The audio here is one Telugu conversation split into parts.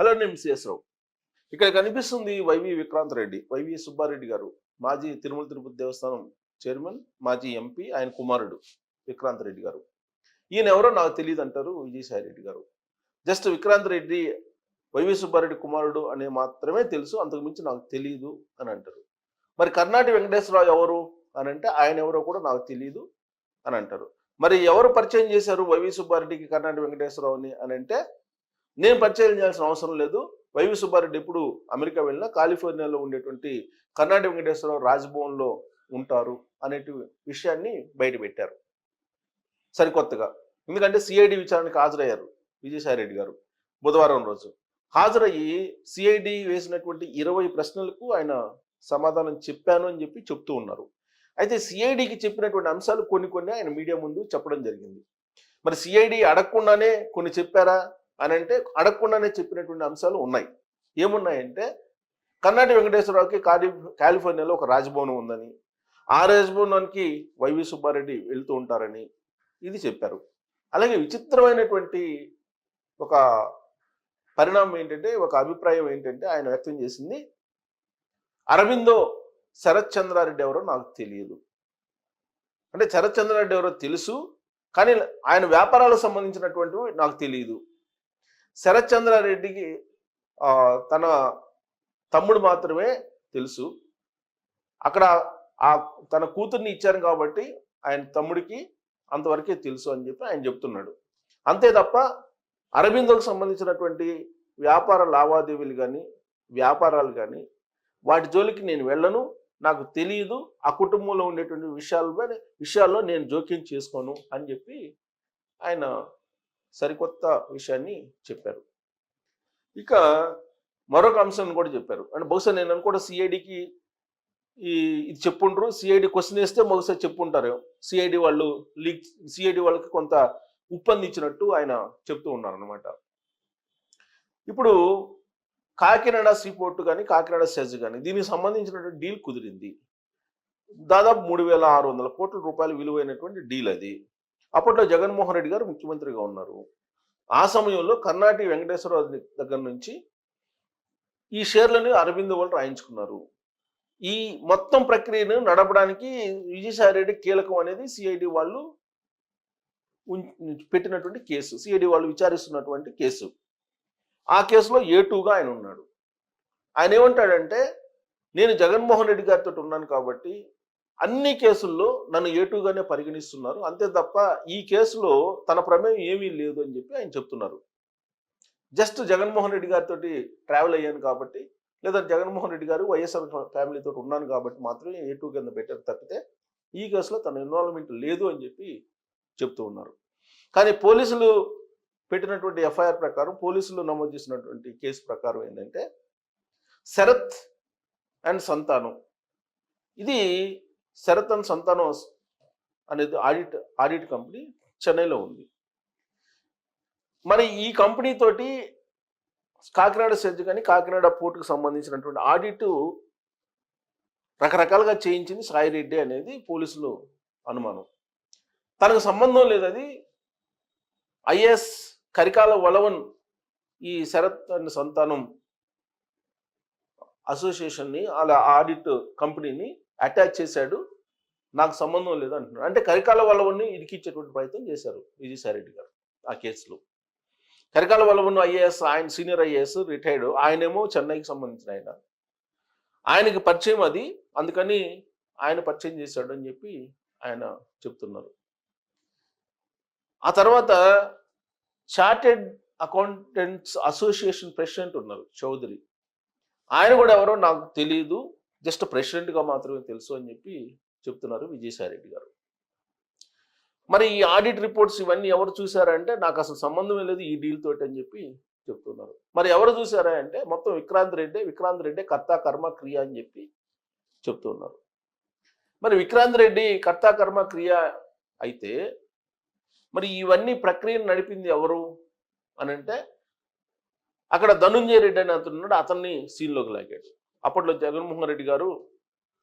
హలో నేను సిఎస్ రావు. ఇక్కడ కనిపిస్తుంది వైవి విక్రాంత్ రెడ్డి, వైవి సుబ్బారెడ్డి గారు, మాజీ తిరుమల తిరుపతి దేవస్థానం చైర్మన్, మాజీ ఎంపీ, ఆయన కుమారుడు విక్రాంత్ రెడ్డి గారు. ఈయన ఎవరో నాకు తెలియదు అంటారు విజయసాయి రెడ్డి గారు. జస్ట్ విక్రాంత్ రెడ్డి వైవి సుబ్బారెడ్డి కుమారుడు అనే మాత్రమే తెలుసు, అంతకు మించి నాకు తెలియదు అని అంటారు. మరి కర్ణాటి వెంకటేశ్వరరావు ఎవరు అని అంటే ఆయన ఎవరో కూడా నాకు తెలియదు అని అంటారు. మరి ఎవరు పరిచయం చేశారు వైవి సుబ్బారెడ్డికి కర్ణాటి వెంకటేశ్వరరావుని అని అంటే నేను పరిచయం చేయాల్సిన అవసరం లేదు. వైవి సుబ్బారెడ్డి ఎప్పుడు అమెరికా వెళ్ళినా కాలిఫోర్నియాలో ఉండేటువంటి కర్ణాటి వెంకటేశ్వరరావు రాజ్భవన్లో ఉంటారు అనే విషయాన్ని బయటపెట్టారు సరికొత్తగా. ఎందుకంటే సిఐడి విచారణకు హాజరయ్యారు విజయసాయి రెడ్డి గారు బుధవారం రోజు. హాజరయ్యి సిఐడి వేసినటువంటి 20 ప్రశ్నలకు ఆయన సమాధానం చెప్పాను అని చెప్పి చెప్తూ ఉన్నారు. అయితే సిఐడికి చెప్పినటువంటి అంశాలు కొన్ని ఆయన మీడియా ముందు చెప్పడం జరిగింది. మరి సిఐడి అడగకుండానే కొన్ని చెప్పారా అని అంటే అడగకుండానే చెప్పినటువంటి అంశాలు ఉన్నాయి. ఏమున్నాయంటే కర్ణాటి వెంకటేశ్వరరావుకి కాలిఫోర్నియాలో ఒక రాజ్భవనం ఉందని, ఆ రాజ్భవనానికి వైవి సుబ్బారెడ్డి వెళ్తూ ఉంటారని ఇది చెప్పారు. అలాగే విచిత్రమైనటువంటి ఒక పరిణామం ఏంటంటే, ఒక అభిప్రాయం ఏంటంటే ఆయన వ్యక్తం చేసింది, అరవిందో శరత్ చంద్రారెడ్డి ఎవరో నాకు తెలియదు. అంటే శరత్ చంద్రారెడ్డి ఎవరో తెలుసు, కానీ ఆయన వ్యాపారాలకు సంబంధించినటువంటివి నాకు తెలియదు. శరత్ చంద్రారెడ్డికి తన తమ్ముడు మాత్రమే తెలుసు. అక్కడ తన కూతుర్ని ఇచ్చారు కాబట్టి ఆయన తమ్ముడికి అంతవరకే తెలుసు అని చెప్పి ఆయన చెప్తున్నాడు. అంతే తప్ప అరబిందోకు సంబంధించినటువంటి వ్యాపార లావాదేవీలు కానీ వ్యాపారాలు కానీ వాటి జోలికి నేను వెళ్ళను, నాకు తెలియదు, ఆ కుటుంబంలో ఉండేటువంటి విషయాల్లో నేను జోక్యం చేసుకోను అని చెప్పి ఆయన సరికొత్త విషయాన్ని చెప్పారు. ఇక మరొక అంశం కూడా చెప్పారు. అంటే బహుశా నేను అనుకోవడం సిఐడికి ఇది చెప్పుంటారు, సిఐడి క్వశ్చన్ వేస్తే బహుశా చెప్పుంటారు. సిఐడి వాళ్ళకి కొంత ఉప్పందించినట్టు ఆయన చెప్తూ ఉన్నారు అనమాట. ఇప్పుడు కాకినాడ సీపోర్ట్ కానీ కాకినాడ సెజ్ కానీ దీనికి సంబంధించినటువంటి డీల్ కుదిరింది. దాదాపు 3,600 కోట్ల రూపాయలు విలువైనటువంటి డీల్ అది. అప్పట్లో జగన్మోహన్ రెడ్డి గారు ముఖ్యమంత్రిగా ఉన్నారు. ఆ సమయంలో కర్ణాటి వెంకటేశ్వరరావు దగ్గర నుంచి ఈ షేర్లను అరవింద్ వాళ్ళు రాయించుకున్నారు. ఈ మొత్తం ప్రక్రియను నడపడానికి విజయసాయి రెడ్డి కీలకం అనేది సిఐడి వాళ్ళు పెట్టినటువంటి కేసు, సిఐడి వాళ్ళు విచారిస్తున్నటువంటి కేసు. ఆ కేసులో A2గా ఆయన ఉన్నాడు. ఆయన ఏమంటాడంటే, నేను జగన్మోహన్ రెడ్డి గారితో ఉన్నాను కాబట్టి అన్ని కేసుల్లో నన్ను A2గానే పరిగణిస్తున్నారు, అంతే తప్ప ఈ కేసులో తన ప్రమేయం ఏమీ లేదు అని చెప్పి ఆయన చెప్తున్నారు. జస్ట్ జగన్మోహన్ రెడ్డి గారితో ట్రావెల్ అయ్యాను కాబట్టి, లేదా జగన్మోహన్ రెడ్డి గారు వైఎస్ఆర్ ఫ్యామిలీతో ఉన్నాను కాబట్టి మాత్రమే A2 కింద పెట్టారు తప్పితే ఈ కేసులో తన ఇన్వాల్వ్మెంట్ లేదు అని చెప్పి చెప్తూ ఉన్నారు. కానీ పోలీసులు పెట్టినటువంటి ఎఫ్ఐఆర్ ప్రకారం, పోలీసులు నమోదు చేసినటువంటి కేసు ప్రకారం ఏంటంటే, శరత్ అండ్ సంతానం, ఇది శరత్ అండ్ సంతానం అనేది ఆడిట్ కంపెనీ చెన్నైలో ఉంది. మరి ఈ కంపెనీ తోటి కాకినాడ సెజ్ కానీ కాకినాడ పోర్టుకు సంబంధించినటువంటి ఆడిట్ రకరకాలుగా చేయించింది సాయిరెడ్డి అనేది పోలీసులు అనుమానం. తనకు సంబంధం లేదు, అది ఐఏఎస్ కరికాల వలవన్ ఈ శరత్ అండ్ సంతానం అసోసియేషన్ని అలా ఆడిట్ కంపెనీని అటాచ్ చేశాడు, నాకు సంబంధం లేదు అంటున్నాడు. అంటే కరికాల వలవన్ని ఇరికిచ్చేటువంటి ప్రయత్నం చేశారు విజయసాయి రెడ్డి గారు ఆ కేసులో. కరికాల వలవన్ ఐఏఎస్, ఆయన సీనియర్ ఐఏఎస్ రిటైర్డ్, ఆయనేమో చెన్నైకి సంబంధించిన ఆయనకి పరిచయం అది, అందుకని ఆయన పరిచయం చేశాడు అని చెప్పి ఆయన చెప్తున్నారు. ఆ తర్వాత చార్టెడ్ అకౌంటెంట్స్ అసోసియేషన్ ప్రెసిడెంట్ ఉన్నారు చౌదరి, ఆయన కూడా ఎవరో నాకు తెలియదు, జస్ట్ ప్రెసిడెంట్గా మాత్రమే తెలుసు అని చెప్పి చెప్తున్నారు విజయసాయి రెడ్డి గారు. మరి ఈ ఆడిట్ రిపోర్ట్స్ ఇవన్నీ ఎవరు చూసారంటే, నాకు అసలు సంబంధమే లేదు ఈ డీల్ తోటి అని చెప్పి చెప్తున్నారు. మరి ఎవరు చూసారా అంటే మొత్తం విక్రాంత్ రెడ్డి కర్త కర్మ క్రియ అని చెప్పి చెప్తున్నారు. మరి విక్రాంత్ రెడ్డి కర్త కర్మ క్రియ అయితే మరి ఇవన్నీ ప్రక్రియను నడిపింది ఎవరు అని అంటే, అక్కడ ధనుంజయ రెడ్డి అని అతను ఉన్నాడు, అతన్ని సీన్లోకి లాగాడు. అప్పట్లో జగన్మోహన్ రెడ్డి గారు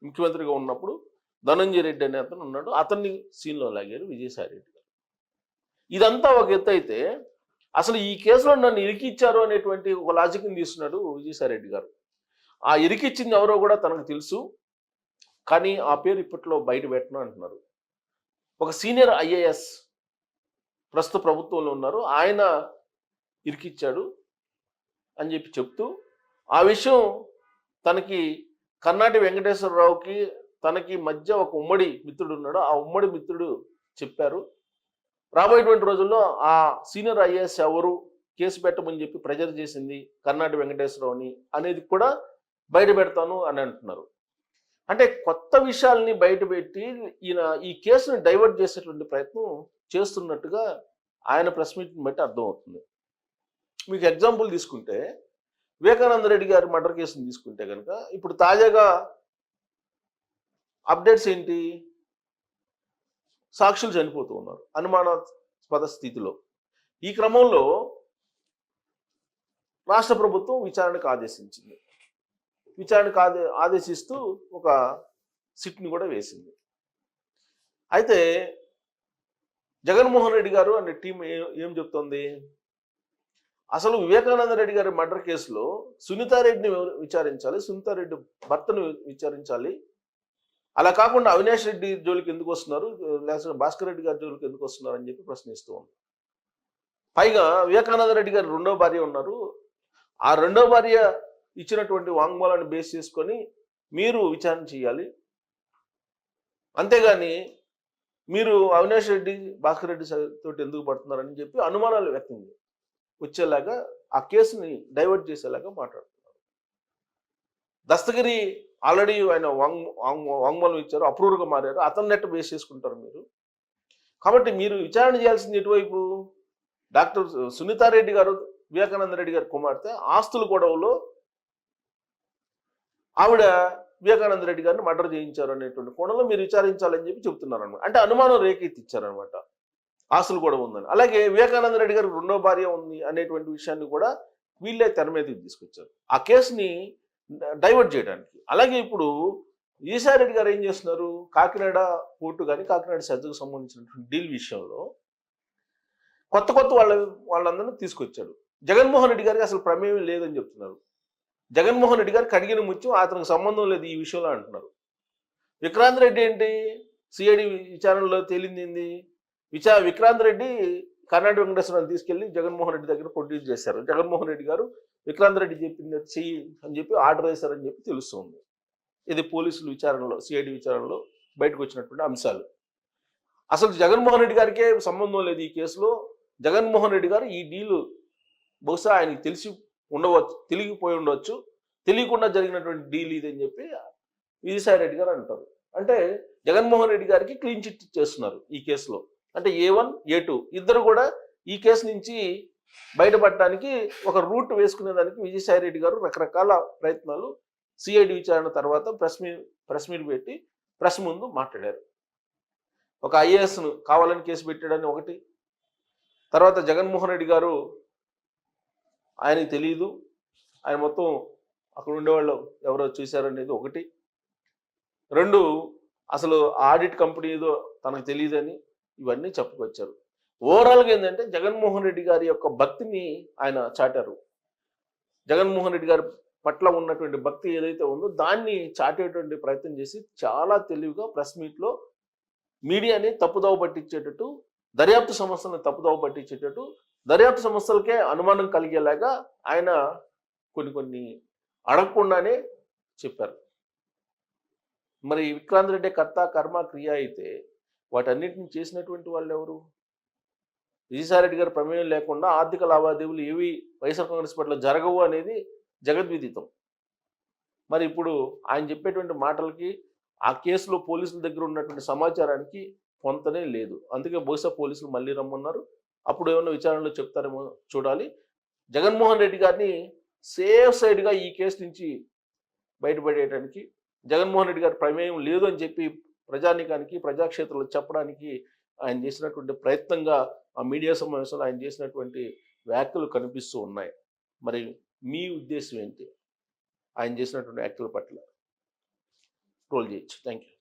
ముఖ్యమంత్రిగా ఉన్నప్పుడు ధనుంజయ రెడ్డి అనే అతను ఉన్నాడు, అతన్ని సీన్లో లాగారు విజయసాయి రెడ్డి గారు. ఇదంతా ఒక ఎత్తు అయితే, అసలు ఈ కేసులో నన్ను ఇరికిచ్చారు అనేటువంటి ఒక లాజిక్ని తీస్తున్నాడు విజయసాయిరెడ్డి గారు. ఆ ఇరికిచ్చింది ఎవరో కూడా తనకు తెలుసు, కానీ ఆ పేరు ఇప్పట్లో బయట పెట్టను అంటున్నారు. ఒక సీనియర్ ఐఏఎస్ ప్రస్తుత ప్రభుత్వంలో ఉన్నారు, ఆయన ఇరికిచ్చాడు అని చెప్పి చెప్తూ, ఆ విషయం తనకి కర్నాటి వెంకటేశ్వరరావుకి తనకి మధ్య ఒక ఉమ్మడి మిత్రుడు ఉన్నాడు, ఆ ఉమ్మడి మిత్రుడు చెప్పారు. రాబోయేటువంటి రోజుల్లో ఆ సీనియర్ ఐఏఎస్ ఎవరు, కేసు పెట్టమని చెప్పి ప్రెజర్ చేసింది కర్నాటి వెంకటేశ్వరరావుని అనేది కూడా బయట పెడతాను అని అంటున్నారు. అంటే కొత్త విషయాల్ని బయటపెట్టి ఈయన ఈ కేసుని డైవర్ట్ చేసేటువంటి ప్రయత్నం చేస్తున్నట్టుగా ఆయన ప్రెస్ మీట్ని బట్టి అర్థమవుతుంది. మీకు ఎగ్జాంపుల్ తీసుకుంటే వివేకానంద రెడ్డి గారి మర్డర్ కేసుని తీసుకుంటే కనుక ఇప్పుడు తాజాగా అప్డేట్స్ ఏంటి? సాక్షులు చనిపోతూ ఉన్నారు అనుమానాస్పద స్థితిలో. ఈ క్రమంలో రాష్ట్ర ప్రభుత్వం విచారణకు ఆదేశించింది. విచారణకు ఆదేశిస్తూ ఒక సిట్ని కూడా వేసింది. అయితే జగన్మోహన్ రెడ్డి గారు అనే టీం ఏం చెప్తోంది? అసలు వివేకానంద రెడ్డి గారి మర్డర్ కేసులో సునీతారెడ్డిని విచారించాలి, సునీతారెడ్డి భర్తను విచారించాలి, అలా కాకుండా అవినాష్ రెడ్డి జోలికి ఎందుకు వస్తున్నారు, లేకపోతే భాస్కర్ రెడ్డి గారి జోలికి ఎందుకు వస్తున్నారు అని చెప్పి ప్రశ్నిస్తూ ఉంది. పైగా వివేకానంద రెడ్డి గారు రెండో భార్య ఉన్నారు, ఆ రెండో భార్య ఇచ్చినటువంటి వాంగ్మూలాన్ని బేస్ చేసుకొని మీరు విచారణ చేయాలి, అంతేగాని మీరు అవినాష్ రెడ్డి భాస్కర్ రెడ్డి తోటి ఎందుకు పడుతున్నారని చెప్పి అనుమానాలు వ్యక్తం వచ్చేలాగా ఆ కేసుని డైవర్ట్ చేసేలాగా మాట్లాడుతున్నారు. దస్తగిరి ఆల్రెడీ ఆయన వాంగ్మూలం ఇచ్చారు, అప్రూవ్గా మారారు, అతన్ని నెట్ బేస్ చేసుకుంటారు మీరు. కాబట్టి మీరు విచారణ చేయాల్సింది ఎటువైపు? డాక్టర్ సునీతారెడ్డి గారు వివేకానంద రెడ్డి గారి కుమార్తె ఆస్తుల గొడవలో ఆవిడ వివేకానంద రెడ్డి గారిని మర్డర్ చేయించారు అనేటువంటి కోణంలో మీరు విచారించాలని చెప్పి చెబుతున్నారు అనమాట. అంటే అనుమానం రేకెత్తిచ్చారనమాట, ఆస్తులు కూడా ఉందని. అలాగే వివేకానంద రెడ్డి గారికి రెండో భార్య ఉంది అనేటువంటి విషయాన్ని కూడా వీళ్ళే తెర మీదకి తీసుకొచ్చారు ఆ కేసుని డైవర్ట్ చేయడానికి. అలాగే ఇప్పుడు ఈసారెడ్డి గారు ఏం చేస్తున్నారు? కాకినాడ పోర్టు కానీ కాకినాడ సెజ్కు సంబంధించినటువంటి డీల్ విషయంలో కొత్త వాళ్ళందరినీ తీసుకొచ్చాడు. జగన్మోహన్ రెడ్డి గారికి అసలు ప్రమేయం లేదని చెప్తున్నారు. జగన్మోహన్ రెడ్డి గారికి కడిగిన ముత్యం, అతనికి సంబంధం లేదు ఈ విషయంలో అంటున్నారు. విక్రాంత్ రెడ్డి ఏంటి? సిఐడి విచారణలో తేలింది. విక్రాంత్ రెడ్డి కర్ణాటక వెంకటేశ్వరరావు తీసుకెళ్లి జగన్మోహన్ రెడ్డి దగ్గర ప్రొడ్యూస్ చేశారు. జగన్మోహన్ రెడ్డి గారు విక్రాంత్ రెడ్డి చెప్పింది చెయ్యి అని చెప్పి ఆర్డర్ వేశారని చెప్పి తెలుస్తుంది. ఇది పోలీసుల విచారణలో, సిఐడి విచారణలో బయటకు వచ్చినటువంటి అంశాలు. అసలు జగన్మోహన్ రెడ్డి గారికే సంబంధం లేదు ఈ కేసులో. జగన్మోహన్ రెడ్డి గారు ఈ డీలు బహుశా ఆయనకి తెలిసి ఉండవచ్చు, తెలియకపోయి ఉండవచ్చు, తెలియకుండా జరిగినటువంటి డీల్ ఇది అని చెప్పి విజయసాయి రెడ్డి గారు అంటారు. అంటే జగన్మోహన్ రెడ్డి గారికి క్లీన్ చిట్ చేస్తున్నారు ఈ కేసులో. అంటే A1, A2 ఇద్దరు కూడా ఈ కేసు నుంచి బయటపడటానికి ఒక రూట్ వేసుకునేదానికి విజయసాయి రెడ్డి గారు రకరకాల ప్రయత్నాలు సిఐడి విచారణ తర్వాత ప్రెస్ మీట్ పెట్టి ప్రెస్ ముందు మాట్లాడారు. ఒక ఐఏఎస్ను కావాలని కేసు పెట్టాడని ఒకటి, తర్వాత జగన్మోహన్ రెడ్డి గారు ఆయనకి తెలియదు, ఆయన మొత్తం అక్కడ ఉండేవాళ్ళు ఎవరో చూశారనేది ఒకటి, రెండు అసలు ఆడిట్ కంపెనీ ఏదో తనకు తెలియదని ఇవన్నీ చెప్పుకొచ్చారు. ఓవరాల్గా ఏంటంటే జగన్మోహన్ రెడ్డి గారి యొక్క భక్తిని ఆయన చాటారు. జగన్మోహన్ రెడ్డి గారి పట్ల ఉన్నటువంటి భక్తి ఏదైతే ఉందో దాన్ని చాటేటువంటి ప్రయత్నం చేసి చాలా తెలివిగా ప్రెస్ మీట్లో మీడియాని తప్పుదోవ పట్టించేటట్టు, దర్యాప్తు సంస్థలను తప్పుదోవ పట్టించేటట్టు, దర్యాప్తు సంస్థలకే అనుమానం కలిగేలాగా ఆయన కొన్ని అడగకుండానే చెప్పారు. మరి విక్రాంత్ రెడ్డి కర్త కర్మ క్రియ అయితే వాటన్నిటిని చేసినటువంటి వాళ్ళు ఎవరు? విజయసాయి రెడ్డి గారి ప్రమేయం లేకుండా ఆర్థిక లావాదేవీలు ఏవి వైఎస్ఆర్ కాంగ్రెస్ పార్టీలో జరగవు అనేది జగద్విదితం. మరి ఇప్పుడు ఆయన చెప్పేటువంటి మాటలకి ఆ కేసులో పోలీసుల దగ్గర ఉన్నటువంటి సమాచారానికి పొంతనే లేదు. అందుకే బహుశా పోలీసులు మళ్ళీ రమ్మన్నారు. అప్పుడు ఏమన్నా విచారణలో చెప్తారేమో చూడాలి. జగన్మోహన్ రెడ్డి గారిని సేఫ్ సైడ్గా ఈ కేసు నుంచి బయటపడేయడానికి, జగన్మోహన్ రెడ్డి గారి ప్రమేయం లేదు అని చెప్పి ప్రజానీకానికి ప్రజాక్షేత్రంలో చెప్పడానికి ఆయన చేసినటువంటి ప్రయత్నంగా ఆ మీడియా సమావేశంలో ఆయన చేసినటువంటి వ్యాఖ్యలు కనిపిస్తూ ఉన్నాయి. మరి మీ ఉద్దేశం ఏంటి ఆయన చేసినటువంటి వ్యాఖ్యల పట్ల? ట్రోల్ చేయొచ్చు. Thank you.